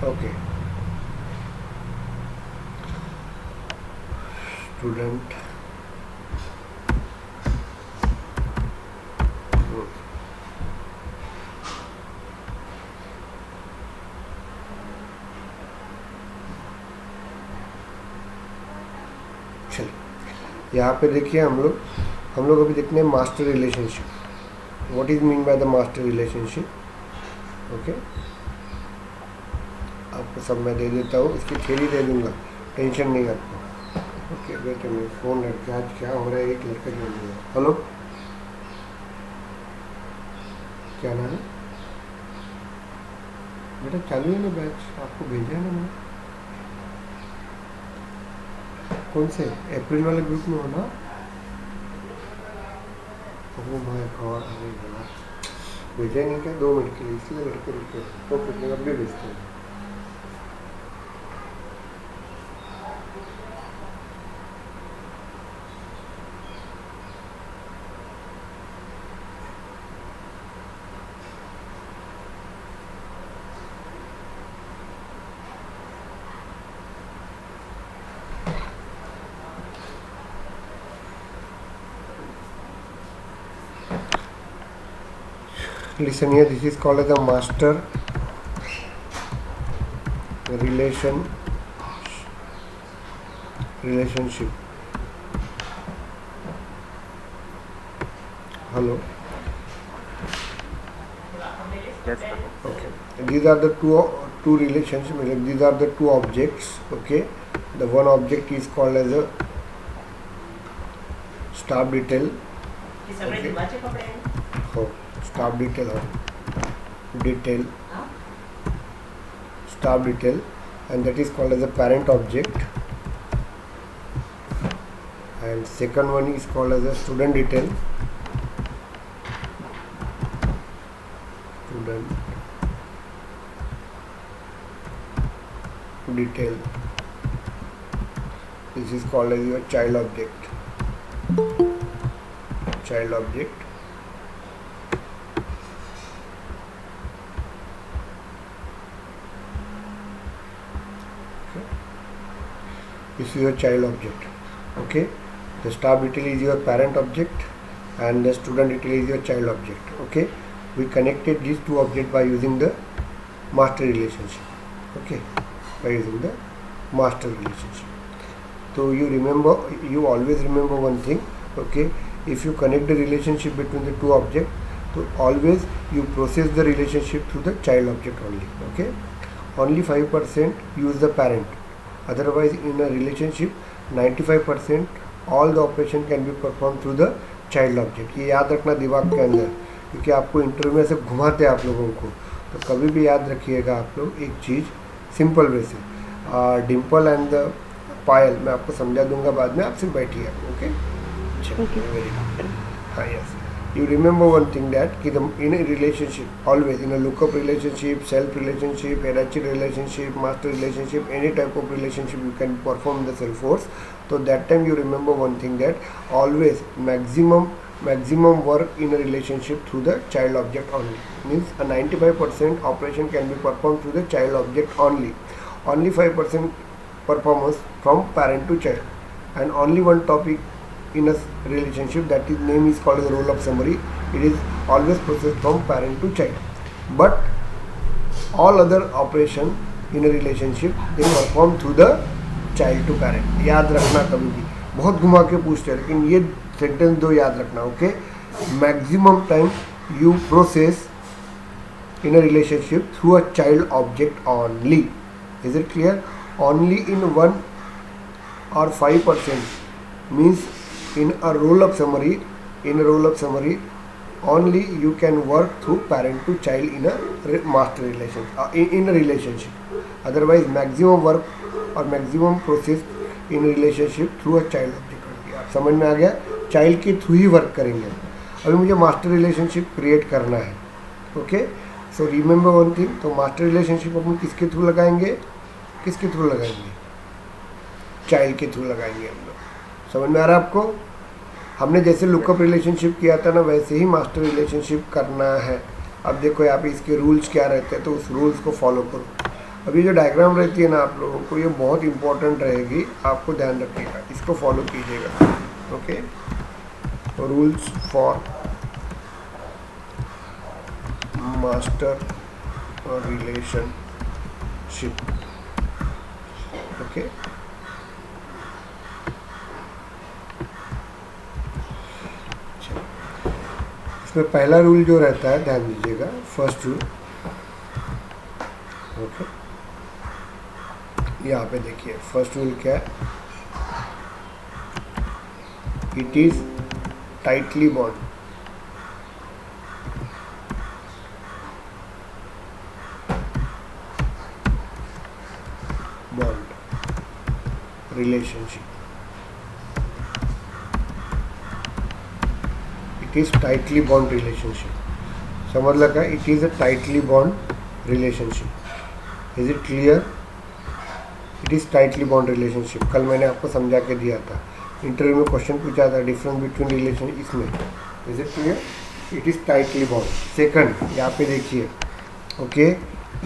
Okay, student चलिए यहाँ पे देखिए हम लोग अभी देखने हैं master relationship. What is mean by the master relationship? Okay, आपको सब मैं दे देता हूँ, इसकी थ्योरी दे दूंगा, टेंशन नहीं आपको। ओके बेटे, मेरे फ़ोन लड़के आज क्या हो रहा है, एक लड़का जो नहीं है। हेलो, क्या नाम है बेटा? चालू है ना बैच, आपको भेजा है ना मैंने। कौन से अप्रैल वाले ग्रुप में हो ना? ओह माय गॉड, अरे यार भेजा नहीं क्या 2 मिनट के लिए, इसलिए लड़के रुके तो फिर अब भी भेजते हैं। Listen here, this is called as a master relationship. Hello. Yes, sir. Okay. These are the two relationships. These are the two objects. Okay. The one object is called as a staff detail. Okay. Oh, staff detail. Detail. Staff detail, and that is called as a parent object. And second one is called as a student detail. Student detail. This is called as your child object. Child object. Okay. This is your child object. Okay. The staff detail is your parent object, and the student detail is your child object. Okay. We connected these two objects by using the master relationship. Okay. By using the master relationship. So you always remember one thing. Okay. If you connect the relationship between the two objects, so always you process the relationship through the child object only. Okay. Only 5% use the parent. Otherwise, in a relationship, 95% all the operation can be performed through the child object. ये याद रखना दिमाग के अंदर, क्योंकि आपको interview में से घुमाते हैं आप लोगों को, तो कभी भी याद रखिएगा आप लोग एक चीज़ सिंपल वे से। डिम्पल एंड द पायल मैं आपको समझा दूंगा बाद में, आप सिर्फ बैठिए। Okay, very good. हाँ, yes, you remember one thing that in a relationship, always in a lookup relationship, self relationship, hierarchy relationship, master relationship, any type of relationship you can perform the self force. So that time you remember one thing that always maximum work in a relationship through the child object only. Means a 95% operation can be performed through the child object only. Only 5% performance from parent to child, and only one topic in a relationship, that is name is called as roll up summary. It is always processed from parent to child, but all other operation in a relationship they perform through the child to parent. याद रखना, कभी भी बहुत घुमा के पूछते हैं, लेकिन ये सेंटेंस दो याद रखना। Okay, maximum time you process in a relationship through a child object only. Is it clear? Only in 1 or 5% means in a roll-up summary, only you can work through parent to child in a master relationship, in a relationship. Otherwise, maximum work or maximum process in a relationship through a child object only. आप समझ में आ गया? Child के through ही work करेंगे। अभी मुझे master relationship create करना है। Okay, so remember one thing, तो मास्टर रिलेशनशिप अपन किसके थ्रू लगाएंगे? चाइल्ड के थ्रू लगाएंगे हम लोग। समझ में आ रहा है आपको? हमने जैसे लुकअप रिलेशनशिप किया था ना, वैसे ही मास्टर रिलेशनशिप करना है। अब देखो यहाँ पे इसके रूल्स क्या रहते हैं, तो उस रूल्स को फॉलो करो। अभी जो डायग्राम रहती है ना आप लोगों को, ये बहुत इंपॉर्टेंट रहेगी, आपको ध्यान रखिएगा, इसको फॉलो कीजिएगा। Okay, rules for master relationship. Okay, इसमें पहला रूल जो रहता है, ध्यान दीजिएगा, फर्स्ट रूल। ओके, यहाँ पे देखिए फर्स्ट रूल क्या है, it is tightly bond. Relationship, it is tightly bond relationship. समझ लगा, it is a tightly bond relationship. Is it clear? It is tightly bond relationship. कल मैंने आपको समझा के दिया था, इंटरव्यू में क्वेश्चन पूछा था, डिफरेंस बिटवीन रिलेशन, इसमें। Is it clear? It is tightly bond. Second, यहाँ पे देखिए, okay,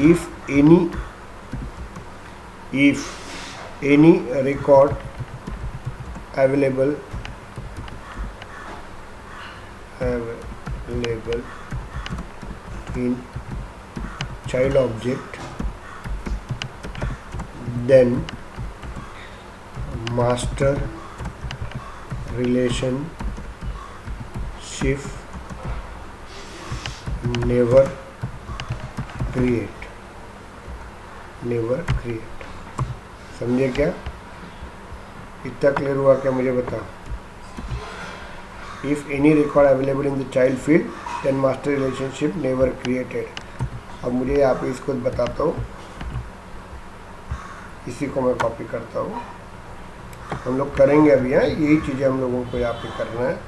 if any record available in child object, then master relationship never create। समझे क्या? इतना क्लियर हुआ क्या? मुझे बताओ। If any record available in the child field then master relationship never created. अब मुझे यहाँ पे इसको बताता हूँ, इसी को मैं कॉपी करता हूँ, हम लोग करेंगे अभी। यहाँ यही चीज़ें हम लोगों को यहाँ पे करना है।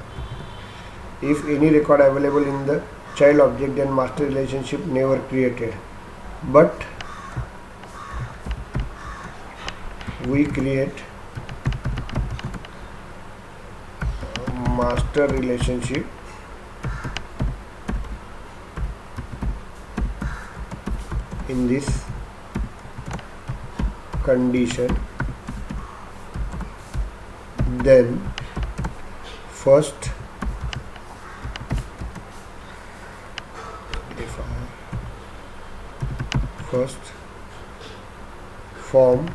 If any record available in the child object then master relationship never created, but we create master relationship in this condition, then first form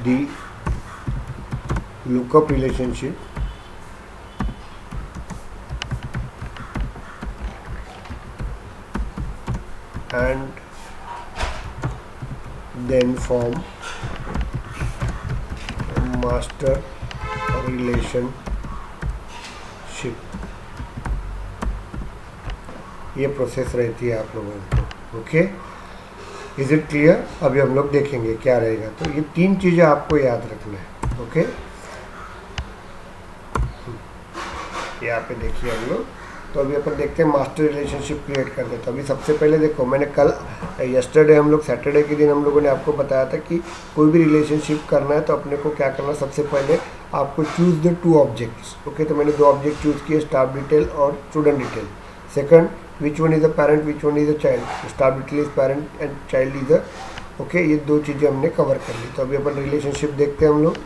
the lookup relationship and then form master relationship। ये process रहती है आप लोगों को। Okay, is it clear? अभी हम लोग देखेंगे क्या रहेगा। तो ये तीन चीज़ें आपको याद रखना है। ओके, यहाँ पे देखिए हम लोग, तो अभी अपन देखते हैं मास्टर रिलेशनशिप क्रिएट करते हैं। तो अभी सबसे पहले देखो, मैंने कल यस्टरडे हम लोग सैटरडे के दिन हम लोगों ने आपको बताया था कि कोई भी रिलेशनशिप करना है तो अपने को क्या करना है, सबसे पहले आपको चूज़ द 2 ऑब्जेक्ट्स। ओके, तो मैंने 2 ऑब्जेक्ट चूज़ किए, स्टाफ डिटेल और student detail. Second, which one is the parent, which one is the child, staff detail is parent and child is the, okay, ये 2 चीज़ें हमने कवर कर ली। तो अभी अपन रिलेशनशिप देखते हैं हम लोग।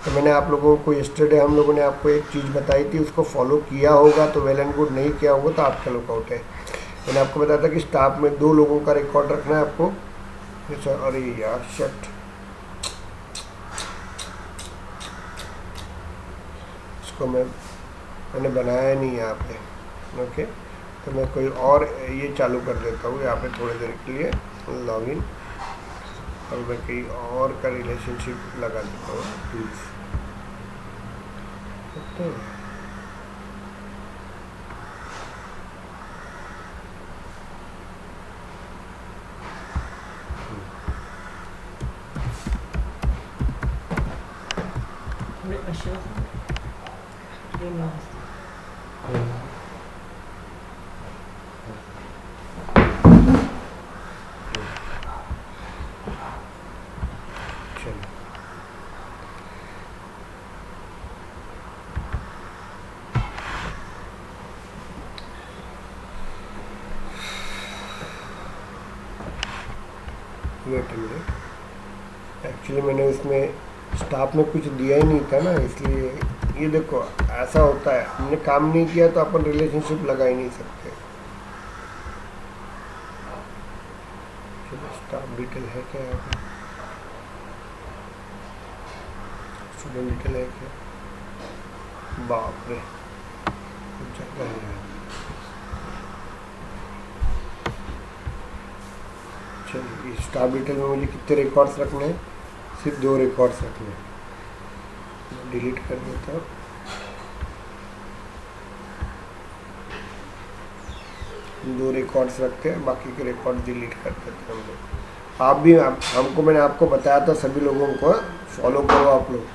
तो मैंने आप लोगों को यस्टरडे हम लोगों ने आपको एक चीज़ बताई थी, उसको फॉलो किया होगा तो वेल एंड गुड, नहीं किया होगा तो आपका लुकआउट है। मैंने आपको बताया था कि स्टाफ में 2 लोगों का रिकॉर्ड रखना है आपको। अरे यार शट, इसको मैंने बनाया नहीं यहाँ पे। ओके, तो मैं कोई और ये चालू कर देता हूँ यहाँ पे थोड़ी देर के लिए, लॉगिन, और मैं कहीं और का रिलेशनशिप लगा देता हूँ please. Wait a minute, actually मैंने इसमें स्टाफ में कुछ दिया ही नहीं था ना, इसलिए ये देखो ऐसा होता है, हमने काम नहीं किया तो अपन रिलेशनशिप लगा ही नहीं सकते। चलो स्टाफ डिटेल है क्या यहाँ पे, स्टूडेंट डिटेल है क्या, बाप रे कुछ ज़्यादा है। चलिए स्टाफ डिटेल में मुझे कितने रिकॉर्ड्स रखने हैं, सिर्फ 2 रिकॉर्ड्स रखने हैं, मैं डिलीट कर देता हूँ। दो रिकॉर्ड्स रखते हैं, बाकी के रिकॉर्ड डिलीट कर देते हैं हम लोग। आप भी हमको मैंने आपको बताया था सभी लोगों को फॉलो करो आप लोग।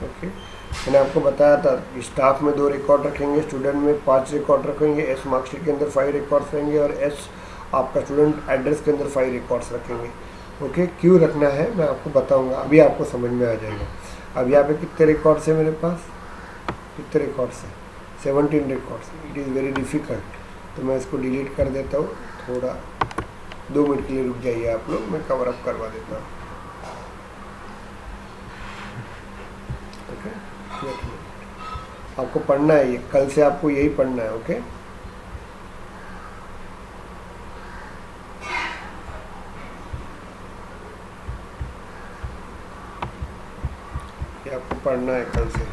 ओके मैंने आपको बताया था स्टाफ में 2 रिकॉर्ड रखेंगे, स्टूडेंट में 5 रिकॉर्ड रखेंगे, एस मार्कशीट के अंदर 5 रिकॉर्ड्स रहेंगे और एस आपका स्टूडेंट एड्रेस के अंदर 5 रिकॉर्ड्स रखेंगे। ओके क्यों रखना है मैं आपको बताऊंगा, अभी आपको समझ में आ जाएगा। अब यहाँ पे कितने रिकॉर्ड्स है मेरे पास, कितने रिकॉर्ड्स हैं, 17 records. It is very difficult, तो मैं इसको डिलीट कर देता हूँ। थोड़ा 2 मिनट के लिए रुक जाइए आप लोग, मैं कवर अप करवा देता हूँ। ओके आपको पढ़ना है, ये कल से आपको यही पढ़ना है। ओके ये आपको पढ़ना है कल से।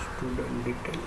स्टूडेंट डिटेल,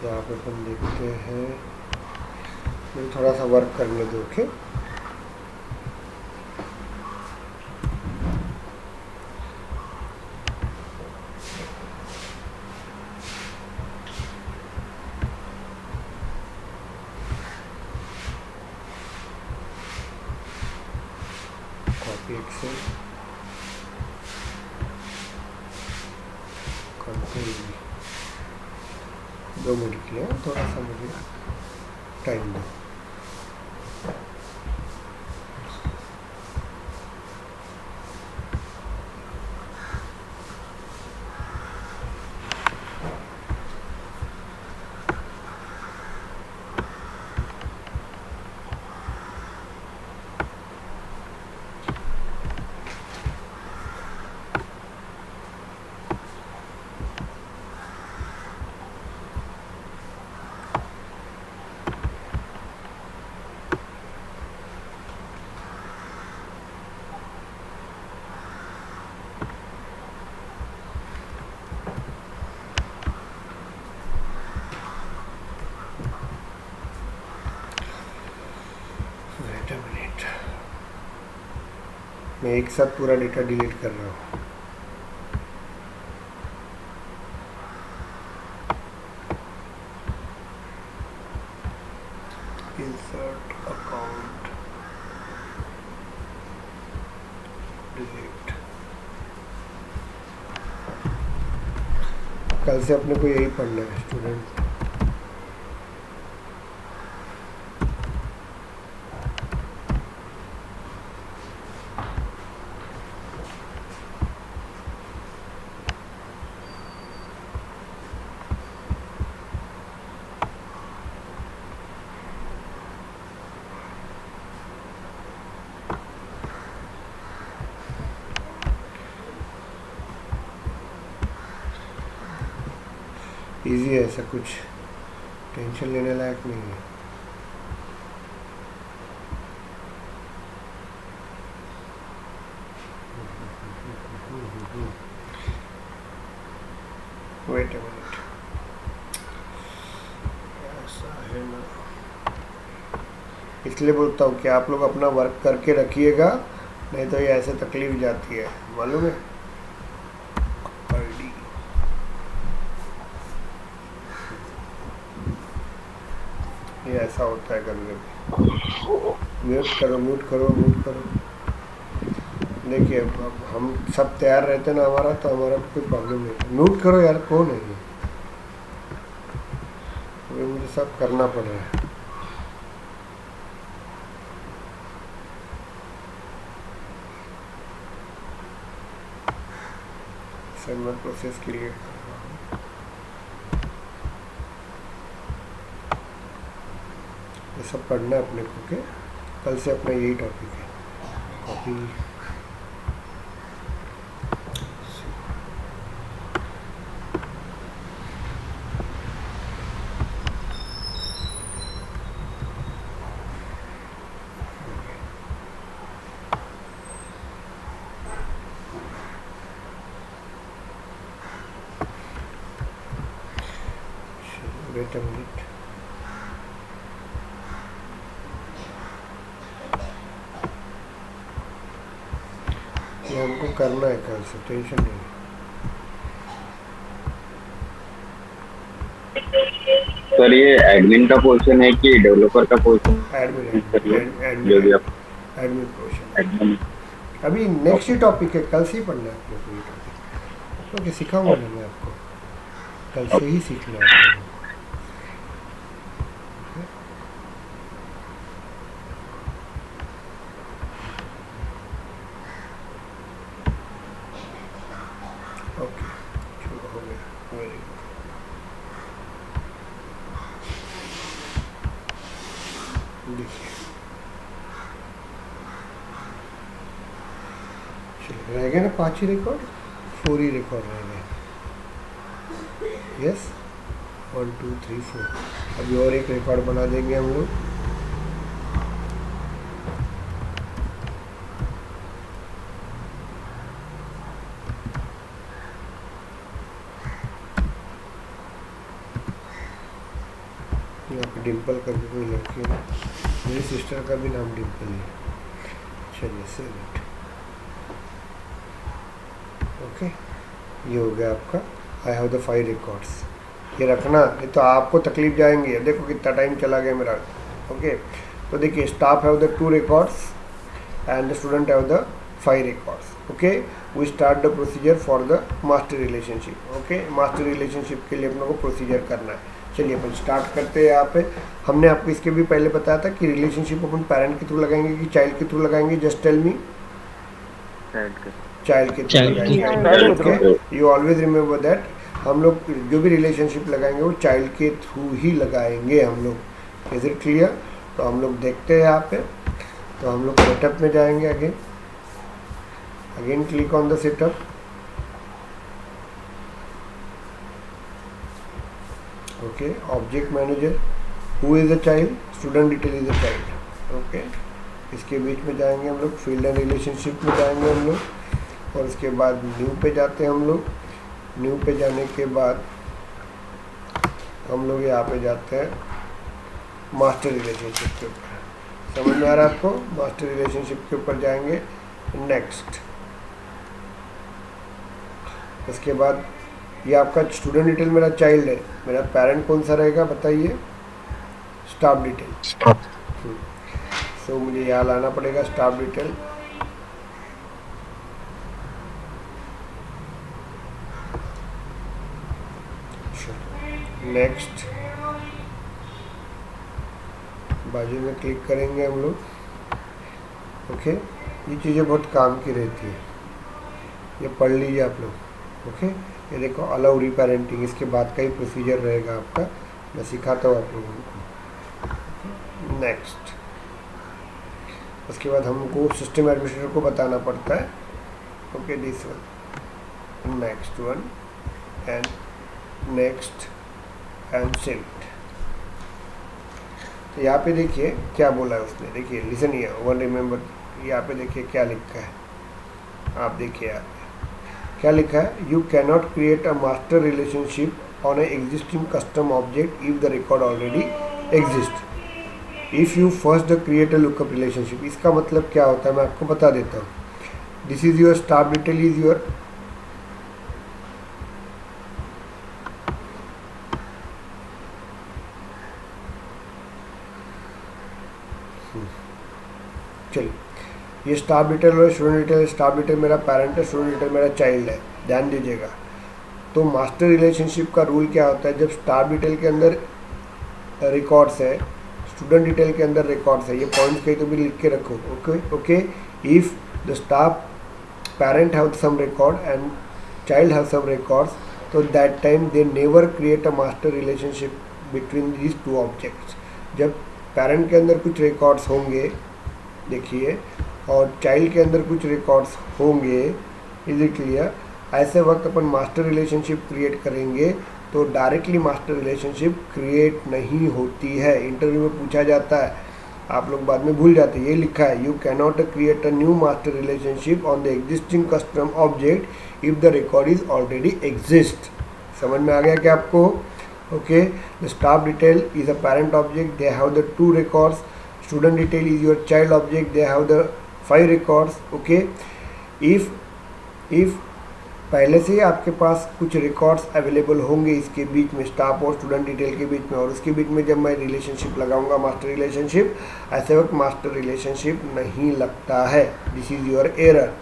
यहाँ पे अपन देखते हैं, मुझे थोड़ा सा वर्क करने दो। Okay copy Excel, control 2 minute के लिए थोड़ा सा मुझे टाइम दो। वेट अ मिनट, मैं एक साथ पूरा डेटा डिलीट कर रहा हूँ। इंसर्ट अकाउंट डिलीट, कल से अपने को यही पढ़ना है स्टूडेंट। इजी है, ऐसा कुछ टेंशन लेने लायक नहीं है। वेट अ मिनट, ऐसा है ना, इसलिए बोलता हूँ कि आप लोग अपना वर्क करके रखिएगा, नहीं तो ये ऐसे तकलीफ जाती है, मालूम है। ये ऐसा होता है कभी कभी। म्यूट करो, म्यूट करो, म्यूट करो। देखिए अब हम सब तैयार रहते ना हमारा, तो हमारा कोई प्रॉब्लम नहीं। म्यूट करो यार, कौन है ये मुझे सब करना पड़ रहा है। सर मैं प्रोसेस क्रिएट कर रहा हूँ। ये सब पढ़ना है अपने को के, कल से अपना यही टॉपिक है। Copy wait a minute. ये हमको करना है कल से, टेंशन नहीं। सर ये एडमिन का पोर्शन है कि डेवलपर का पोर्शन? एडमिन जो भी एडमिन आप एडमिन पोर्शन। एडमिन। अभी नेक्स्ट ही टॉपिक है, कल से ही पढ़ना है अपने को ये टॉपिक। ओके, सिखाऊंगा ना मैं आपको, कल से ही सीखना है आपको। ओके, चलो हो गया, वेरी गुड। देखिए चलो, रह गए ना 5 ही रिकॉर्ड, 4 ही रिकॉर्ड रह गए। यस, 1 2 3 4। अभी और एक रिकॉर्ड बना देंगे हम लोग। यहाँ पे डिम्पल करके कोई लड़की है, मेरी सिस्टर का भी नाम डिम्पल है। चलिए सेव। ओके, ये हो गया आपका आई हैव द 5 रिकॉर्ड्स। ये रखना, नहीं तो आपको तकलीफ जाएंगी। देखो कितना टाइम चला गया मेरा। ओके, तो देखिए staff have the 2 records and the student have the 5 records. Okay, we start the procedure for the master relationship. Okay, master relationship के लिए अपने को प्रोसीजर करना है। चलिए अपन स्टार्ट करते हैं। यहाँ पे हमने आपको इसके भी पहले बताया था कि रिलेशनशिप अपन पेरेंट के थ्रू लगाएंगे कि चाइल्ड के थ्रू लगाएंगे। Just tell me. चाइल्ड के थ्रू लगाएंगे। Okay, you always remember that. हम लोग जो भी रिलेशनशिप लगाएंगे वो चाइल्ड के थ्रू ही लगाएंगे हम लोग। Is it clear? तो हम लोग देखते हैं यहाँ पे। तो हम लोग सेटअप में जाएंगे। Again click on the setup. Okay, object manager, who is a child, student detail is a child. Okay, इसके बीच में जाएंगे हम लोग, फील्ड एंड रिलेशनशिप में जाएंगे हम लोग, और उसके बाद न्यू पे जाते हैं हम लोग। न्यू पे जाने के बाद हम लोग यहाँ पे जाते हैं मास्टर रिलेशनशिप के ऊपर। समझ में आ रहा है आपको? मास्टर रिलेशनशिप के ऊपर जाएंगे, नेक्स्ट। उसके बाद ये आपका स्टूडेंट डिटेल मेरा चाइल्ड है, मेरा पेरेंट कौन सा रहेगा बताइए? Staff detail. सो मुझे यहाँ लाना पड़ेगा स्टाफ डिटेल। नेक्स्ट, बाजू में क्लिक करेंगे हम लोग। ओके, ये चीज़ें बहुत काम की रहती है, ये पढ़ लीजिए आप लोग। ओके, ये देखो अलाउ रीपेरेंटिंग, इसके बाद का ही प्रोसीजर रहेगा आपका, मैं सिखाता हूँ आप लोगों को। नेक्स्ट, उसके बाद हमको सिस्टम एडमिनिस्ट्रेटर को बताना पड़ता है। Okay, this one, next one and next and save it. तो यहाँ पे देखिए क्या बोला है उसने, देखिए लिसन हियर वन रिमेंबर। यहाँ पे देखिए क्या लिखा है, आप देखिए आप क्या लिखा है, you cannot create a master relationship on A existing custom object if the record already exist if you first create a lookup relationship. इसका मतलब क्या होता है मैं आपको बता देता हूँ। This is your staff detail is your चलिए, ये स्टाफ डिटेल और स्टूडेंट डिटेल। स्टाफ डिटेल मेरा पेरेंट है, स्टूडेंट डिटेल मेरा चाइल्ड है, ध्यान दीजिएगा। तो मास्टर रिलेशनशिप का रूल क्या होता है, जब स्टाफ डिटेल के अंदर रिकॉर्ड्स है, स्टूडेंट डिटेल के अंदर रिकॉर्ड्स है, ये पॉइंट्स कहीं तो भी लिख के रखो। Okay okay, if the staff parent have some record and child have some records, तो that time they never create a master relationship between these two objects. जब पेरेंट के अंदर कुछ रिकॉर्ड्स होंगे, देखिए, और चाइल्ड के अंदर कुछ रिकॉर्ड्स होंगे, इज इट क्लियर, ऐसे वक्त अपन मास्टर रिलेशनशिप क्रिएट करेंगे तो डायरेक्टली मास्टर रिलेशनशिप क्रिएट नहीं होती है। इंटरव्यू में पूछा जाता है, आप लोग बाद में भूल जाते हैं, ये लिखा है, you cannot create a new master relationship on the existing custom object if the record is already exist. समझ में आ गया क्या आपको? Okay, the staff detail is a parent object, they have the 2 records. Student detail is your child object, they have the 5 records. Okay, if पहले से ही आपके पास कुछ रिकॉर्ड्स अवेलेबल होंगे इसके बीच में, स्टाफ और स्टूडेंट डिटेल के बीच में, और उसके बीच में जब मैं रिलेशनशिप लगाऊंगा मास्टर रिलेशनशिप, ऐसे वक्त मास्टर रिलेशनशिप नहीं लगता है। This is your error.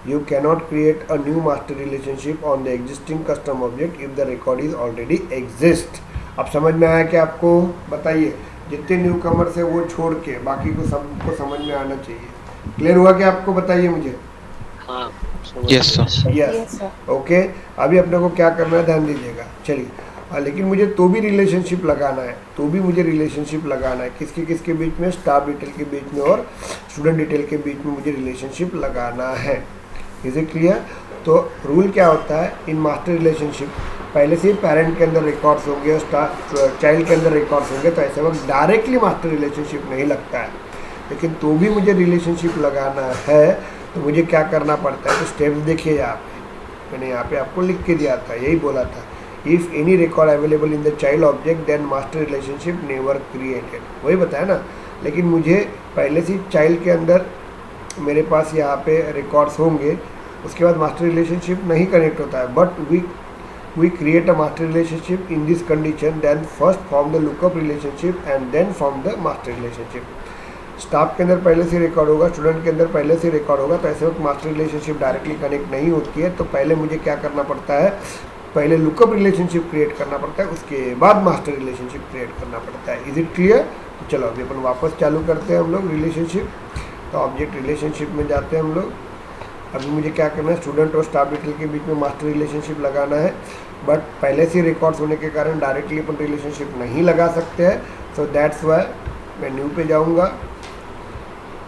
You cannot create a new master relationship on the existing custom object if the record is already exist. अब समझ में आया क्या आपको? बताइए, जितने न्यू कमर्स है वो छोड़ के बाकी को सबको समझ में आना चाहिए। क्लियर हुआ क्या आपको? बताइए मुझे। हाँ, यस सर। Yes, okay. अभी अपने को क्या करना है, ध्यान दीजिएगा। चलिए, लेकिन मुझे तो भी रिलेशनशिप लगाना है, तो भी मुझे रिलेशनशिप लगाना है। किसके किसके बीच में? स्टाफ डिटेल के बीच में और स्टूडेंट डिटेल के बीच में मुझे रिलेशनशिप लगाना है। Is it clear? तो रूल क्या होता है इन मास्टर रिलेशनशिप, पहले से ही पेरेंट के अंदर रिकॉर्ड्स होंगे और चाइल्ड के अंदर रिकॉर्ड्स होंगे, तो ऐसे वक्त डायरेक्टली मास्टर रिलेशनशिप नहीं लगता है। लेकिन तो भी मुझे रिलेशनशिप लगाना है तो मुझे क्या करना पड़ता है? तो स्टेप्स देखिए यहाँ पे, मैंने यहाँ पे आपको लिख के दिया था, यही बोला था, if any record available in the child object then master relationship never created, वही बताया ना। लेकिन मुझे पहले से चाइल्ड के अंदर मेरे पास यहाँ पे रिकॉर्ड्स होंगे, उसके बाद मास्टर रिलेशनशिप नहीं कनेक्ट होता है। But we create a master relationship in this condition, then first form the lookup relationship and then form the master relationship. Staff के अंदर पहले से रिकॉर्ड होगा, स्टूडेंट के अंदर पहले से रिकॉर्ड होगा, तो ऐसे वक्त मास्टर रिलेशनशिप डायरेक्टली कनेक्ट नहीं होती है। तो पहले मुझे क्या करना पड़ता है? पहले लुकअप रिलेशनशिप क्रिएट करना पड़ता है, उसके बाद मास्टर रिलेशनशिप क्रिएट करना पड़ता है। Is it clear? तो चलो अभी अपन वापस चालू करते हैं हम लोग रिलेशनशिप। तो ऑब्जेक्ट रिलेशनशिप में जाते हैं हम लोग। अभी मुझे क्या करना है? स्टूडेंट और स्टाफ डिटेल के बीच में मास्टर रिलेशनशिप लगाना है, बट पहले से रिकॉर्ड्स होने के कारण डायरेक्टली अपन रिलेशनशिप नहीं लगा सकते हैं। सो दैट्स वाई मैं न्यू पे जाऊंगा,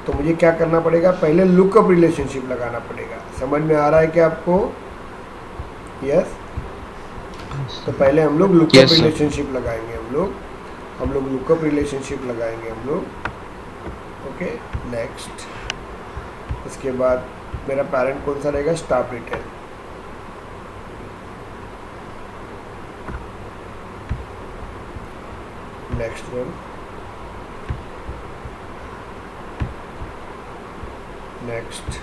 तो मुझे क्या करना पड़ेगा? पहले लुकअप रिलेशनशिप लगाना पड़ेगा। समझ में आ रहा है क्या आपको? यस। तो पहले हम लोग लुकअप रिलेशनशिप लगाएंगे, हम लोग लुकअप रिलेशनशिप लगाएंगे हम लोग। Okay, next. उसके बाद मेरा पेरेंट कौन सा रहेगा? Staff detail. Next one, next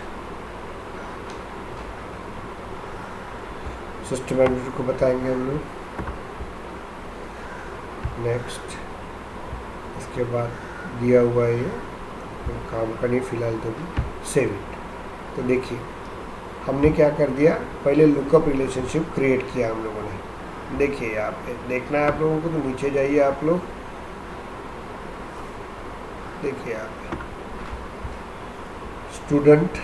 system editor को बताएंगे हम लोग। नेक्स्ट, इसके बाद दिया हुआ है ये काम का नहीं फिलहाल, तो सेव इट। तो देखिए हमने क्या कर दिया, पहले लुकअप रिलेशनशिप क्रिएट किया हम लोगों ने। देखिए यहाँ पे देखना है आप लोगों को, तो नीचे जाइए आप लोग, देखिए यहाँ पे स्टूडेंट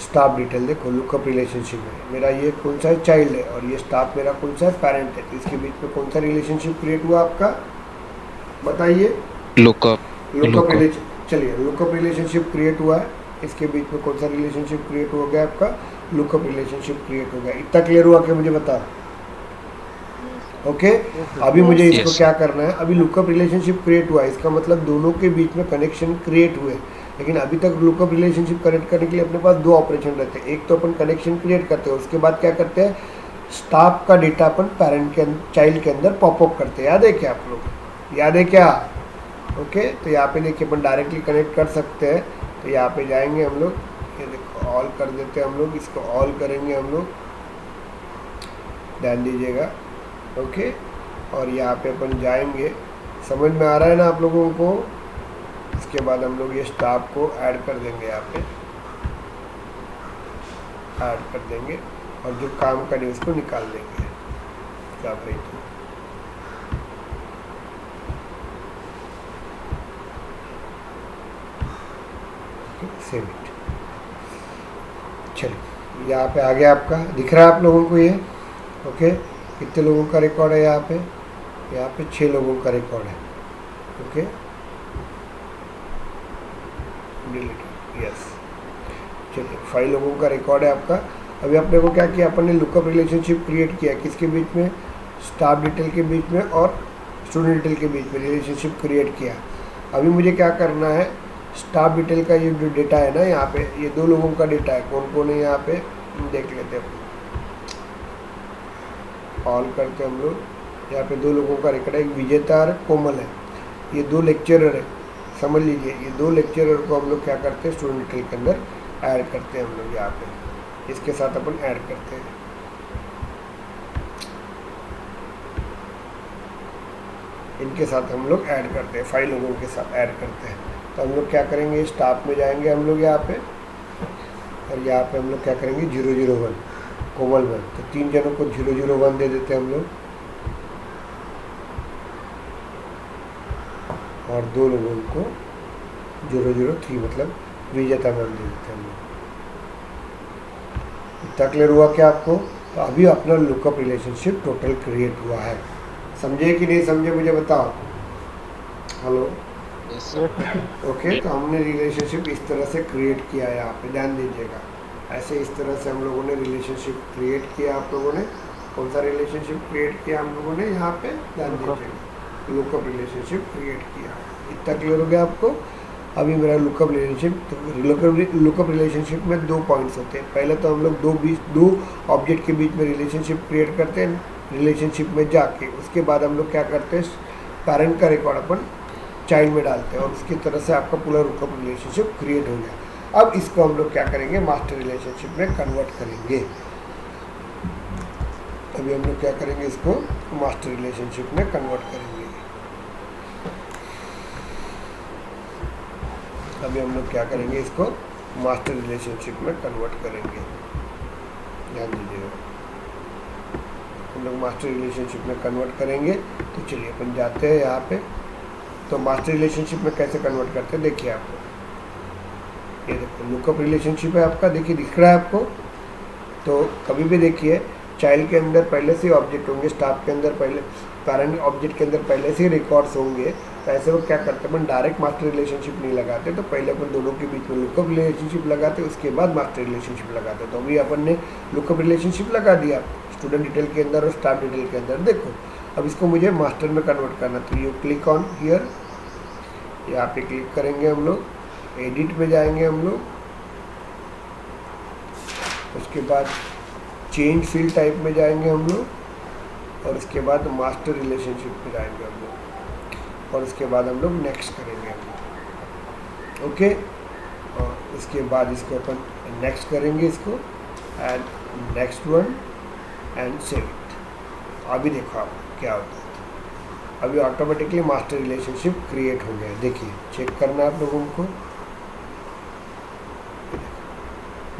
स्टाफ डिटेल, देखो लुकअप रिलेशनशिप है मेरा, ये कौन सा है? चाइल्ड है, और ये स्टाफ मेरा कौन सा है? पेरेंट है। तो इसके बीच में कौन सा रिलेशनशिप क्रिएट हुआ आपका? बताइए। लुकअप रिलेशन, चलिए लुकअप रिलेशनशिप क्रिएट हुआ है, इसके बीच में कौन सा रिलेशनशिप क्रिएट हो गया आपका? लुकअप रिलेशनशिप क्रिएट हो गया। इतना क्लियर हुआ क्या? मुझे बता। ओके, अभी मुझे इसको क्या करना है? अभी लुकअप रिलेशनशिप क्रिएट हुआ है, इसका मतलब दोनों के बीच में कनेक्शन क्रिएट हुए। लेकिन अभी तक लुकअप रिलेशनशिप कनेक्ट करने के लिए अपने पास दो ऑपरेशन रहते हैं। एक तो अपन कनेक्शन क्रिएट करते हैं, उसके बाद क्या करते हैं, स्टाफ का डेटा अपन पेरेंट के चाइल्ड के अंदर पॉपअप करते हैं। याद है क्या आप लोग, याद है क्या? ओके, तो यहाँ पे देखिए अपन डायरेक्टली कनेक्ट कर सकते हैं। तो यहाँ पे जाएंगे हम लोग, ये देखो ऑल कर देते हैं हम लोग, इसको ऑल करेंगे हम लोग, ध्यान दीजिएगा। ओके, और यहाँ पे अपन जाएंगे, समझ में आ रहा है ना आप लोगों को? इसके बाद हम लोग ये स्टाफ को ऐड कर देंगे, यहाँ पे ऐड कर देंगे, और जो काम करे उसको निकाल देंगे। क्या भाई, तो सेव इट। चलिए, यहाँ पे आ गया, आपका दिख रहा है आप लोगों को ये? ओके, कितने लोगों का रिकॉर्ड है यहाँ पे? यहाँ पे 6 लोगों का रिकॉर्ड है। Okay, delete, yes. चलिए, 5 लोगों का रिकॉर्ड है आपका। अभी अपने को क्या किया, अपन ने लुकअप रिलेशनशिप क्रिएट किया, किसके बीच में? स्टाफ डिटेल के बीच में और स्टूडेंट डिटेल के बीच में रिलेशनशिप क्रिएट किया। अभी मुझे क्या करना है, स्टाफ डिटेल का ये जो डेटा है ना, यहाँ पे ये 2 लोगों का डेटा है। कौन कौन है यहाँ पे देख लेते हैं, ऑल करते हैं हम लोग। यहाँ पे 2 लोगों का रिकॉर्ड है, एक विजेता और कोमल है। ये 2 लेक्चरर है, समझ लीजिए। ये 2 लेक्चरर को हम लोग क्या करते हैं, स्टूडेंट डिटेल के अंदर ऐड करते हैं हम लोग। यहाँ पे इसके साथ अपन ऐड करते हैं। इनके साथ हम लोग ऐड करते हैं, 5 लोगों के साथ ऐड करते हैं। तो हम लोग क्या करेंगे, स्टाफ में जाएंगे हम लोग यहाँ पे, और यहाँ पे हम लोग क्या करेंगे, 001 कोमल में। तो 3 जनों को 001 दे देते हैं हम लोग, और 2 लोगों को 003 मतलब विजेता मैम दे देते हैं हम लोग। इतना क्लियर हुआ क्या आपको? तो अभी अपना लुकअप रिलेशनशिप टोटल क्रिएट हुआ है। समझे कि नहीं समझे, मुझे बताओ। हेलो, ओके, तो हमने रिलेशनशिप इस तरह से क्रिएट किया है। यहाँ पे ध्यान दीजिएगा, ऐसे इस तरह से हम लोगों ने रिलेशनशिप क्रिएट किया। आप लोगों ने कौन सा रिलेशनशिप क्रिएट किया हम लोगों ने? यहाँ पे ध्यान दीजिएगा, लुकअप रिलेशनशिप क्रिएट किया। इतना क्लियर हो गया आपको? अभी मेरा लुकअप रिलेशनशिप में 2 पॉइंट्स होते हैं। पहले तो हम लोग दो ऑब्जेक्ट के बीच में रिलेशनशिप क्रिएट करते हैं, रिलेशनशिप में जाके उसके बाद हम लोग क्या करते हैं, पेरेंट का रिकॉर्ड अपन चाइल्ड में डालते हैं, और उसकी तरह से आपका पूरा लुकअप रिलेशनशिप क्रिएट हो गया। अब इसको हम लोग क्या करेंगे, मास्टर रिलेशनशिप में कन्वर्ट करेंगे। अभी हम लोग क्या करेंगे, इसको मास्टर रिलेशनशिप में कन्वर्ट करेंगे। अभी हम लोग क्या करेंगे, इसको मास्टर रिलेशनशिप में कन्वर्ट करेंगे। ध्यान दीजिएगा, हम लोग मास्टर रिलेशनशिप में कन्वर्ट करेंगे। तो चलिए अपन जाते हैं यहाँ पे। तो मास्टर रिलेशनशिप में कैसे कन्वर्ट करते हैं, देखिए आपको, ये देखो लुकअप रिलेशनशिप है आपका, देखिए दिख रहा है आपको। तो कभी भी देखिए, चाइल्ड के अंदर पहले से ऑब्जेक्ट होंगे, स्टाफ के अंदर पहले, पेरेंट ऑब्जेक्ट के अंदर पहले से रिकॉर्ड्स होंगे। तो ऐसे वो क्या करते हैं, अपन डायरेक्ट मास्टर रिलेशनशिप नहीं लगाते, तो पहले अपन दोनों के बीच में लुकअप रिलेशनशिप लगाते, उसके बाद मास्टर रिलेशनशिप लगाते। तो अभी अपन ने लुकअप रिलेशनशिप लगा दिया स्टूडेंट डिटेल के अंदर और स्टाफ डिटेल के अंदर। देखो अब इसको मुझे मास्टर में कन्वर्ट करना, तो यू क्लिक ऑन हियर, यहाँ पे क्लिक करेंगे हम लोग, एडिट में जाएंगे हम लोग, उसके बाद चेंज फील्ड टाइप में जाएंगे हम लोग, और उसके बाद मास्टर रिलेशनशिप में जाएंगे हम लोग, और उसके बाद हम लोग नेक्स्ट करेंगे हम लोग। ओके, और उसके बाद इसको अपन नेक्स्ट करेंगे, इसको and next one and save it. अभी देखो आप क्या होता है, अभी ऑटोमेटिकली मास्टर रिलेशनशिप क्रिएट हो गया। देखिए चेक करना है आप लोगों को,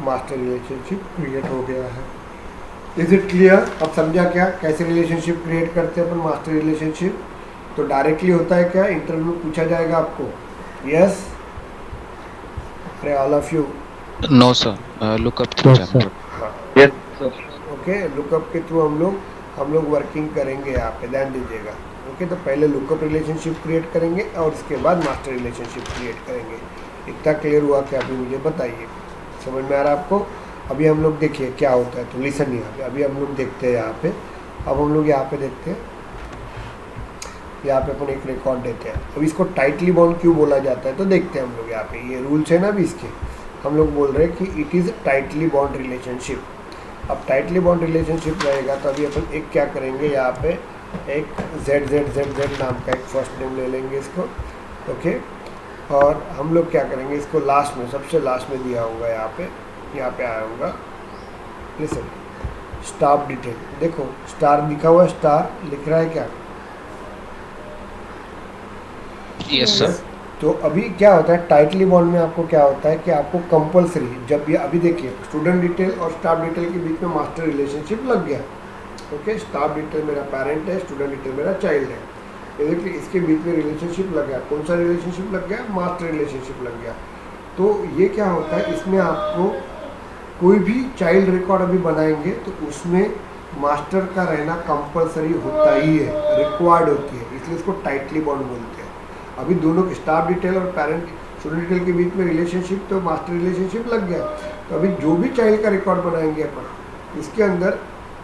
मास्टर रिलेशनशिप क्रिएट हो गया है। Is it clear? अब समझा क्या कैसे रिलेशनशिप क्रिएट करते हैं अपन मास्टर रिलेशनशिप? तो डायरेक्टली होता है क्या, इंटरव्यू में पूछा जाएगा आपको, यस? अरे all of you, no sir, lookup through chapter. Yes sir. Okay, lookup के थ्रू हम लोग वर्किंग करेंगे यहाँ पे, ध्यान दीजिएगा। ओके, तो पहले लुकअप रिलेशनशिप क्रिएट करेंगे और उसके बाद मास्टर रिलेशनशिप क्रिएट करेंगे। इतना क्लियर हुआ क्या? अभी मुझे बताइए, समझ में आ रहा है आपको? अभी हम लोग देखिए क्या होता है, तो लिसन यहाँ पे, अभी हम लोग देखते हैं यहाँ पे। अब हम लोग यहाँ पे देखते हैं, यहाँ पे अपन एक रिकॉर्ड देते हैं। अब इसको टाइटली बाउंड क्यों बोला जाता है तो देखते हैं हम लोग। यहाँ पे ये रूल्स है ना अभी इसके, हम लोग बोल रहे हैं कि it is tightly bound relationship. अब टाइटली बाउंड रिलेशनशिप रहेगा तो अभी अपन एक क्या करेंगे, यहाँ पे एक z नाम का एक फर्स्ट नेम ले लेंगे इसको, ओके। और हम लोग क्या करेंगे, इसको लास्ट में, सबसे लास्ट में दिया होगा यहाँ पे आया होगा, लिसन स्टाफ डिटेल। देखो स्टार दिखा हुआ है, स्टार लिख रहा है क्या? Yes sir. तो अभी क्या होता है टाइटली बॉन्ड में, आपको क्या होता है कि आपको कंपलसरी, जब ये अभी देखिए स्टूडेंट डिटेल और स्टाफ डिटेल के बीच में मास्टर रिलेशनशिप लग गया, ओके। स्टाफ डिटेल मेरा पेरेंट है, स्टूडेंट डिटेल मेरा चाइल्ड है, ये देखिए इसके बीच में रिलेशनशिप लग गया। कौन सा रिलेशनशिप लग गया? मास्टर रिलेशनशिप लग गया। तो ये क्या होता है, इसमें आपको कोई भी चाइल्ड रिकॉर्ड अभी बनाएंगे तो उसमें मास्टर का रहना कंपलसरी होता ही है, रिक्वायर्ड होती है, इसलिए इसको टाइटली बॉन्ड बोलते हैं। अभी दोनों के स्टाफ डिटेल और पेरेंट स्टूडेंट डिटेल के बीच में रिलेशनशिप, तो मास्टर रिलेशनशिप लग गया। तो अभी जो भी चाइल्ड का रिकॉर्ड बनाएंगे अपन, उसके अंदर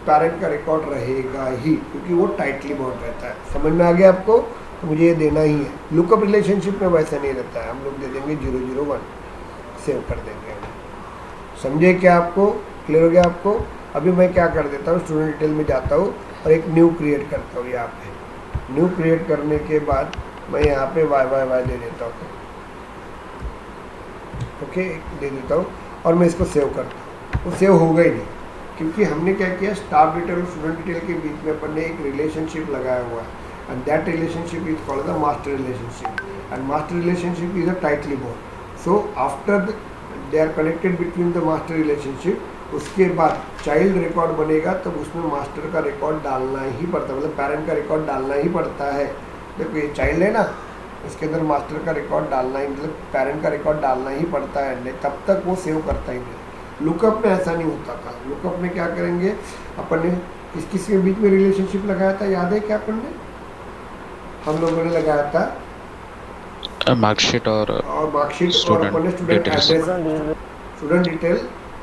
पेरेंट का रिकॉर्ड रहेगा ही, क्योंकि वो टाइटली बॉन्ड रहता है। समझ में आ गया आपको? तो मुझे ये देना ही है। लुकअप रिलेशनशिप में वैसा नहीं रहता है, हम लोग दे देंगे 001, सेव कर देंगे हम। समझे क्या आपको? क्लियर हो गया आपको? अभी मैं क्या कर देता हूँ, स्टूडेंट डिटेल में जाता हूँ और एक न्यू क्रिएट करता हूँ। यहाँ पे न्यू क्रिएट करने के बाद मैं यहाँ पे y दे देता हूँ, ओके, दे देता हूँ और मैं इसको सेव करता हूँ। वो सेव होगा ही नहीं, क्योंकि हमने क्या किया, स्टाफ डिटेल और स्टूडेंट डिटेल के बीच में अपन ने एक रिलेशनशिप लगाया हुआ है, and that relationship is called the master relationship, and master relationship is a tightly bond. So after they are connected between the master relationship, उसके बाद चाइल्ड रिकॉर्ड बनेगा तब उसमें मास्टर का रिकॉर्ड डालना ही पड़ता है, मतलब पेरेंट का रिकॉर्ड डालना ही पड़ता है। देखो ये चाइल्ड है ना, इसके अंदर मास्टर का रिकॉर्ड डालना ही, मतलब पेरेंट का रिकॉर्ड डालना ही पड़ता है, नहीं तब तक वो सेव करता ही नहीं। लुकअप में ऐसा नहीं होता था। लुकअप में क्या करेंगे, अपन ने किस के बीच में रिलेशनशिप लगाया था, याद है क्या अपन ने? हम लोगों ने लगाया था मार्कशीट और मार्कशीट और अपन ने स्टूडेंट एड्रेस, स्टूडेंट डिटेल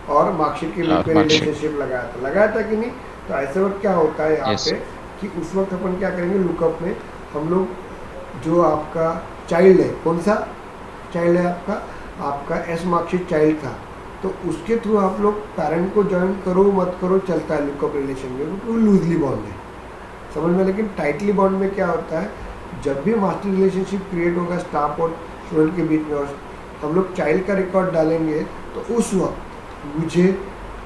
और मार्कशीट के बीच में रिलेशनशिप लगाया था कि नहीं? तो ऐसे वक्त क्या होता है यहाँ पे कि उस वक्त अपन क्या करेंगे, लुकअप में हम लोग जो आपका चाइल्ड है, कौन सा चाइल्ड है आपका एस मार्कशीट चाइल्ड था, तो उसके थ्रू आप लोग पेरेंट को ज्वाइन करो मत करो चलता है लुकअप रिलेशन में, क्योंकि वो लूजली बॉन्ड है, समझ में। लेकिन टाइटली बॉन्ड में क्या होता है, जब भी मास्टर रिलेशनशिप क्रिएट होगा स्टाफ और स्टूडेंट के बीच में और हम लोग चाइल्ड का रिकॉर्ड डालेंगे, तो उस वक्त मुझे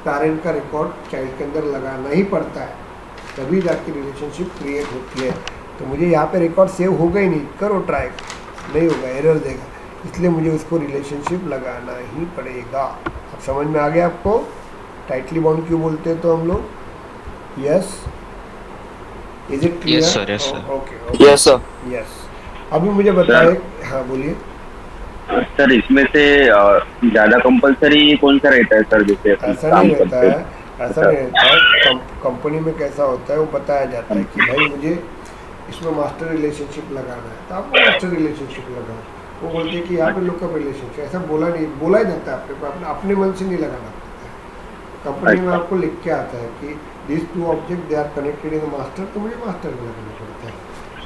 पेरेंट का रिकॉर्ड चाइल्ड के अंदर लगाना ही पड़ता है, तभी जाके रिलेशनशिप क्रिएट होती है। तो मुझे यहाँ पे रिकॉर्ड सेव होगा ही नहीं, करो ट्राई, नहीं होगा, एरर देगा, इसलिए मुझे उसको रिलेशनशिप लगाना ही पड़ेगा। अब समझ में आ गया आपको टाइटली बॉन्ड क्यों बोलते हैं तो हम लोग? Yes, is it clear? Yes sir, yes sir, okay, yes sir. Yes. अभी मुझे बताए, हाँ बोलिए सर। इसमें से ज्यादा कंपलसरी कौन सा रहता है सर? जैसे ऐसा नहीं रहता है, ऐसा नहीं रहता है। कंपनी में कैसा होता है वो बताया जाता है कि भाई मुझे इसमें मास्टर रिलेशनशिप लगाना है, तो आपको मास्टर रिलेशनशिप लगाओ। वो बोलते हैं कि यहाँ पे लुकअप रिलेशनशिप, ऐसा बोला ही जाता है आपके को, अपने मन से नहीं लगाना पड़ता है। कंपनी में आपको लिख के आता है कि this two object they are connected in master, तो मुझे मास्टर में लगाना पड़ता है।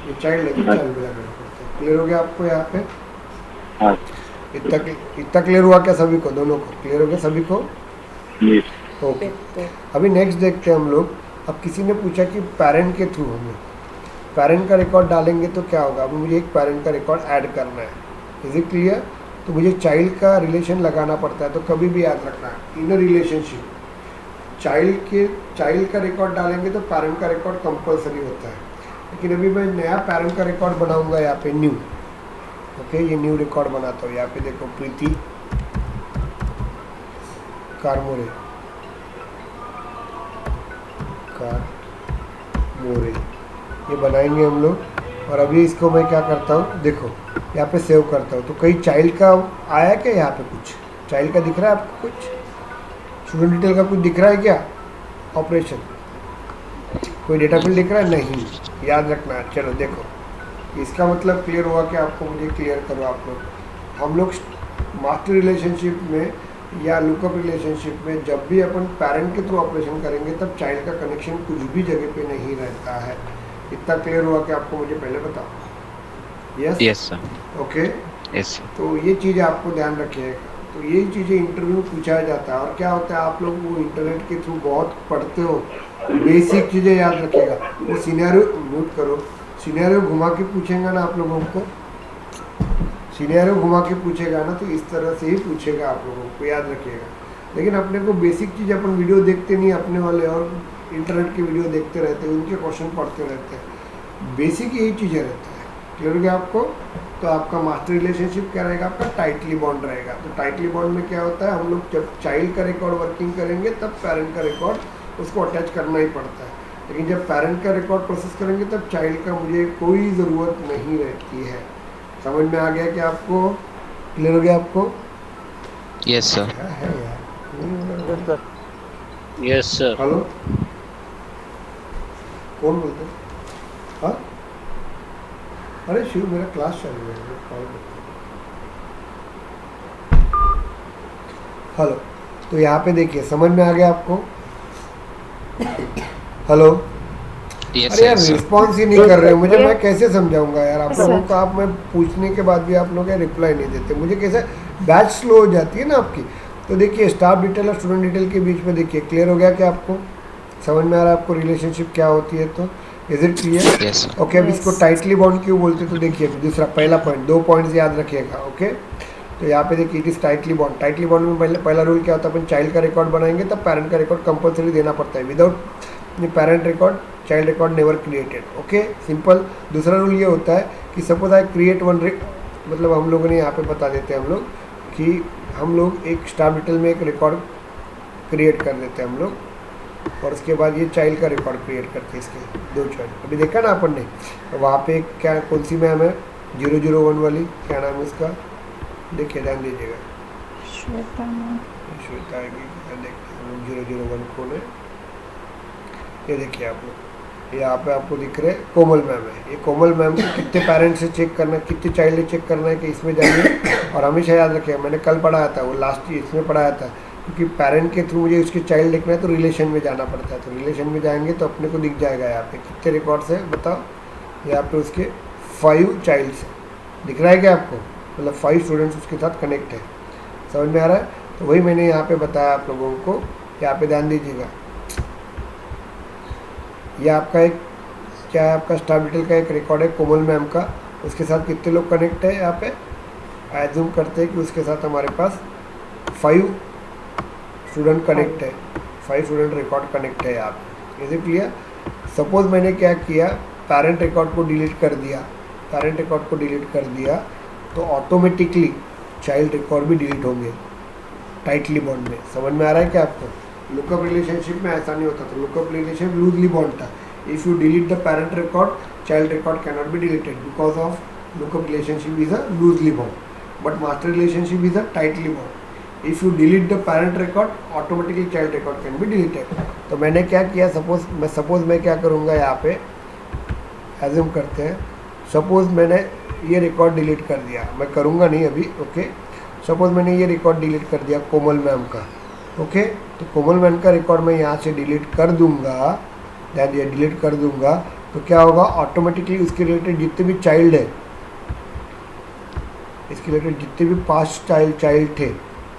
ये चाइल्ड है तो चाइल्ड में लगाना पड़ता है। क्लियर हो गया आपको यहाँ पे? हाँ। इतना क्लियर हुआ क्या सभी को? दोनों को क्लियर हो गया सभी को? ओके। अभी नेक्स्ट देखते हैं हम लोग। अब किसी ने पूछा कि पेरेंट के थ्रू हमें पेरेंट का रिकॉर्ड डालेंगे तो क्या होगा। अब मुझे एक पेरेंट का रिकॉर्ड ऐड करना है, इज इट क्लियर? तो मुझे चाइल्ड का रिलेशन लगाना पड़ता है। तो कभी भी याद रखना, इन रिलेशनशिप चाइल्ड का रिकॉर्ड डालेंगे तो पेरेंट का रिकॉर्ड कंपलसरी होता है। लेकिन अभी मैं नया पेरेंट का रिकॉर्ड बनाऊंगा यहाँ पे न्यू, ओके। ये न्यू रिकॉर्ड बनाता हूँ। यहाँ पे देखो प्रीति कारमोरे ये बनाएंगे हम लोग। और अभी इसको मैं क्या करता हूँ, देखो यहाँ पे सेव करता हूँ। तो कहीं चाइल्ड का आया क्या? यहाँ पे कुछ चाइल्ड का दिख रहा है आपको? कुछ स्टूडेंट डिटेल का कुछ दिख रहा है क्या? ऑपरेशन कोई डेटा फील्ड दिख रहा है? नहीं, याद रखना है। चलो देखो, इसका मतलब क्लियर हुआ कि आपको? मुझे क्लियर करो आप लोग। हम लोग मास्टर रिलेशनशिप में या लुकअप रिलेशनशिप में जब भी अपन पेरेंट के थ्रू ऑपरेशन करेंगे तब चाइल्ड का कनेक्शन कुछ भी जगह पे नहीं रहता है। इतना क्लियर हुआ कि आपको मुझे पहले बताओ। Yes Yes, sir. Okay. Yes, sir. तो ये चीज़ें आपको ध्यान रखिएगा। तो यही चीज़ें इंटरव्यू में पूछा जाता है। और क्या होता है, आप लोग वो इंटरनेट के थ्रू बहुत पढ़ते हो, बेसिक चीज़ें याद रखिएगा। वो सिनेरियो म्यूट करो, सिनेरियो घुमा के पूछेगा ना आप लोगों को, सिनेरियो घुमा के पूछेगा ना, तो इस तरह से ही पूछेगा आप लोगों को, याद रखिएगा। लेकिन अपने को बेसिक चीज़, अपन वीडियो देखते नहीं अपने वाले, और इंटरनेट की वीडियो देखते रहते हैं, उनके क्वेश्चन पढ़ते रहते हैं। बेसिक यही चीज़ें रहता है। क्लियर हो गया आपको? तो आपका मास्टर रिलेशनशिप क्या रहेगा, आपका टाइटली बॉन्ड रहेगा। तो टाइटली बॉन्ड में क्या होता है, हम लोग जब चाइल्ड का रिकॉर्ड वर्किंग करेंगे तब पेरेंट का रिकॉर्ड उसको अटैच करना ही पड़ता है। लेकिन जब पेरेंट का रिकॉर्ड प्रोसेस करेंगे तब चाइल्ड का मुझे कोई ज़रूरत नहीं रहती है। समझ में आ गया कि आपको? क्लियर हो गया आपको? Yes, sir. क्या है यार, Yes, sir. हेलो, कौन बोलते हैं? हाँ, अरे शिव, मेरा क्लास चालू है, मैं कॉल करता हूँ। हेलो, तो यहाँ पे देखिए, समझ में आ गया आपको? हेलो, Yes, अरे यार yes, sir. रिस्पॉन्स ही नहीं कर रहे हो मुझे, मैं कैसे समझाऊंगा यार आप Yes, लोगों sir. को? आप मैं पूछने के बाद भी आप लोग रिप्लाई नहीं देते, मुझे कैसे बैच स्लो हो जाती है ना आपकी। तो देखिए, स्टाफ डिटेल और स्टूडेंट डिटेल के बीच में देखिए, क्लियर हो गया क्या आपको? समझ में आ रहा है आपको रिलेशनशिप क्या होती है? तो is it clear? Yes, sir. Okay. अब इसको Yes. टाइटली बॉन्ड क्यों बोलते हैं? तो देखिए, दूसरा पहला पॉइंट, 2 पॉइंट्स याद रखिएगा। ओके, तो यहाँ पे देखिए, it is tightly bond. Tightly bond में पहला रूल क्या होता है, अपन चाइल्ड का रिकॉर्ड बनाएंगे तब पेरेंट का रिकॉर्ड कंपलसरी देना पड़ता है। Without parent record child record never created. Okay, simple. दूसरा रूल ये होता है कि सपोज आई क्रिएट वन, मतलब हम लोगों ने यहाँ पे बता देते हैं हम लोग कि हम लोग एक स्टाफ डिटेल में एक रिकॉर्ड क्रिएट कर देते हैं हम लोग, और उसके बाद ये चाइल्ड का रिकॉर्ड क्रिएट करते हैं। इसके 2 चॉइस अभी देखा ना अपन ने, वहाँ पे क्या, कौन सी मैम है, 001 वाली, क्या नाम है उसका, देखिए ध्यान दीजिएगा। श्वेता मैम। श्वेता आएगी, देखते हैं 001 कौन है। ये देखिए आप लोग, यहाँ पे आपको दिख रहे कोमल मैम है। ये कोमल मैम को कितने पेरेंट्स से चेक करना है, कितने चाइल्ड से चेक करना है कि इसमें जाइए। और हमेशा याद रखिएगा, मैंने कल पढ़ाया था, वो लास्ट इसमें पढ़ाया था, क्योंकि पेरेंट के थ्रू मुझे उसके चाइल्ड देखना है तो रिलेशन में जाना पड़ता है। तो रिलेशन में जाएंगे तो अपने को दिख जाएगा यहाँ पे कितने रिकॉर्ड्स है, बताओ। यहाँ पे उसके 5 चाइल्ड्स दिख रहा है क्या आपको? मतलब 5 स्टूडेंट्स उसके साथ कनेक्ट है। समझ में आ रहा है? तो वही मैंने यहाँ पे बताया आप लोगों को। यहाँ पे ध्यान दीजिएगा, ये आपका एक क्या है, आपका स्टाफ डिटेल का एक रिकॉर्ड है कोमल मैम का। उसके साथ कितने लोग कनेक्ट है? यहाँ पे एज्यूम करते हैं कि उसके साथ हमारे पास 5 स्टूडेंट कनेक्ट है, 5 स्टूडेंट रिकॉर्ड कनेक्ट है यहाँ पे। Is it clear? सपोज मैंने क्या किया, पेरेंट रिकॉर्ड को डिलीट कर दिया, पेरेंट रिकॉर्ड को डिलीट कर दिया तो ऑटोमेटिकली चाइल्ड रिकॉर्ड भी डिलीट होंगे टाइटली बॉन्ड में। समझ में आ रहा है क्या आपको? लुकअप रिलेशनशिप में ऐसा नहीं होता था, लुकअप रिलेशनशिप लूजली बॉन्ड था। If you delete the parent record, child record can not be deleted because of lookup relationship is a loosely bond, but master relationship is a tightly bond. If you delete the parent record, automatically child record can be deleted. तो मैंने क्या किया, suppose मैं क्या करूँगा, यहाँ पे assume करते हैं, सपोज मैंने ये रिकॉर्ड डिलीट कर दिया, मैं करूँगा नहीं अभी। ओके, सपोज मैंने ये रिकॉर्ड डिलीट कर दिया कोमल मैम का। ओके, तो कोमल मैम का रिकॉर्ड मैं यहाँ से डिलीट कर दूंगा, ध्यान दिया, डिलीट कर दूंगा तो क्या होगा, ऑटोमेटिकली उसके रिलेटेड जितने भी चाइल्ड है, इसके रिलेटेड जितने भी 5 चाइल्ड थे,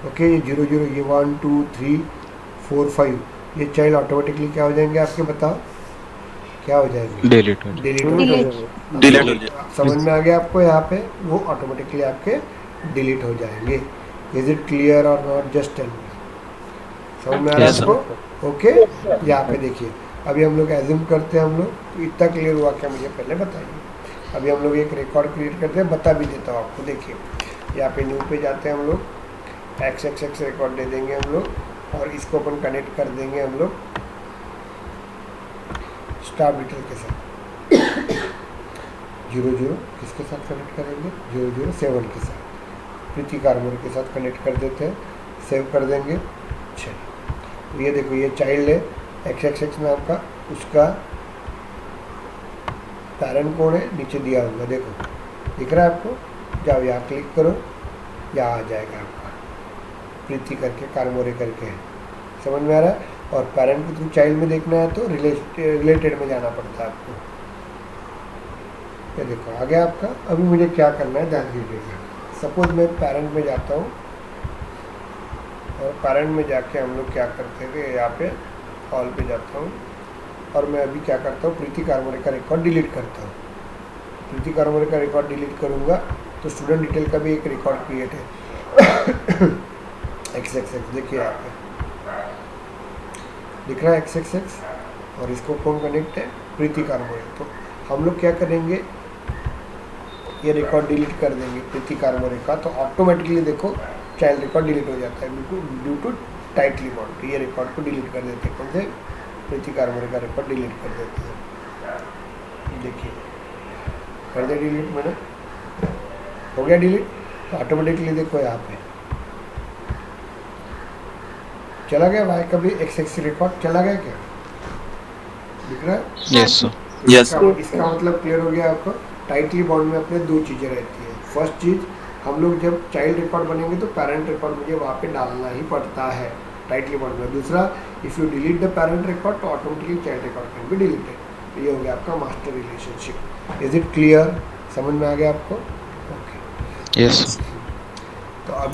ओके, ये 00, ये 1 2 3 4 5, ये चाइल्ड ऑटोमेटिकली क्या हो जाएंगे आपके, बताओ क्या हो जाएंगे? Delete. डिलीट हो Delete. जाएंगे। समझ में आ गया आपको? यहाँ पे वो ऑटोमेटिकली आपके डिलीट हो जाएंगे। इज इट क्लियर और नॉट? Just tell me. समझ में आ रहा है Yes, sir. आपको? ओके, यहाँ पे देखिए, अभी हम लोग एज्यूम करते हैं, हम लोग तो इतना क्लियर हुआ क्या, मुझे पहले बताइए। अभी हम लोग एक रिकॉर्ड क्रिएट करते हैं, बता भी देता हूँ आपको। देखिए, यहाँ पे न्यू पे जाते हैं हम लोग, XXX रिकॉर्ड दे देंगे हम लोग, और इसको अपन कनेक्ट कर देंगे हम लोग स्टाफ डिटेल के साथ। 00 किसके साथ कनेक्ट करेंगे? 007 के साथ, प्रीति कारमोर के साथ कनेक्ट कर देते हैं, सेव कर देंगे। चलिए, तो ये देखो, ये चाइल्ड है XXX नाम का, उसका पेरेंट कौन है, नीचे दिया होगा, देखो दिख रहा है आपको? जाओ यहाँ क्लिक करो, यहाँ आ जाएगा आपका प्रीति करके, कारमोरे करके है। समझ में आ रहा है? और पेरेंट के थ्रू चाइल्ड में देखना है तो रिलेटेड में जाना पड़ता है आपको। ये देखो आ गया आपका। अभी मुझे क्या करना है ध्यान दीजिएगा। सपोज मैं पेरेंट में जाता हूँ और पेरेंट में जाके हम लोग क्या करते थे, यहाँ पे हॉल पे जाता हूँ और मैं अभी क्या करता हूँ, प्रीति कारमोरे का रिकॉर्ड डिलीट करता हूँ। प्रीति कारमोरे का रिकॉर्ड डिलीट करूँगा तो स्टूडेंट डिटेल का भी एक रिकॉर्ड क्रिएट है XXX, देखिए यहाँ पे दिख रहा है XXX, और इसको कौन कनेक्ट है, प्रीति कारमोरे। तो हम लोग क्या करेंगे, ये रिकॉर्ड डिलीट कर देंगे प्रीति कारमोरे का, तो ऑटोमेटिकली देखो चाइल्ड रिकॉर्ड डिलीट हो जाता है ड्यू टू टाइटली बॉन्ड। ये रिकॉर्ड को डिलीट कर देते हैं, कौन से, प्रीति कारमोरे का रिकॉर्ड डिलीट कर देते हैं। देखिए कर दे डिलीट, मैंने हो गया डिलीट। तो ऑटोमेटिकली देखो यहाँ पे चला गया वाई का भी XXX रिकॉर्ड चला गया, क्या दिख रहा है? Yes sir. Yes, sir. इसका मतलब क्लियर हो गया आपको। टाइटली बॉन्ड में अपने दो चीज़ें रहती है। फर्स्ट चीज़, हम लोग जब चाइल्ड रिकॉर्ड बनेंगे तो पेरेंट रिकॉर्ड मुझे वहाँ पे डालना ही पड़ता है टाइटली बॉन्ड में। दूसरा, if you delete the parent record तो automatically child record can be deleted. तो ये हो गया आपका master relationship. Is it clear? समझ में आ गया आपको? Okay yes sir. तो अब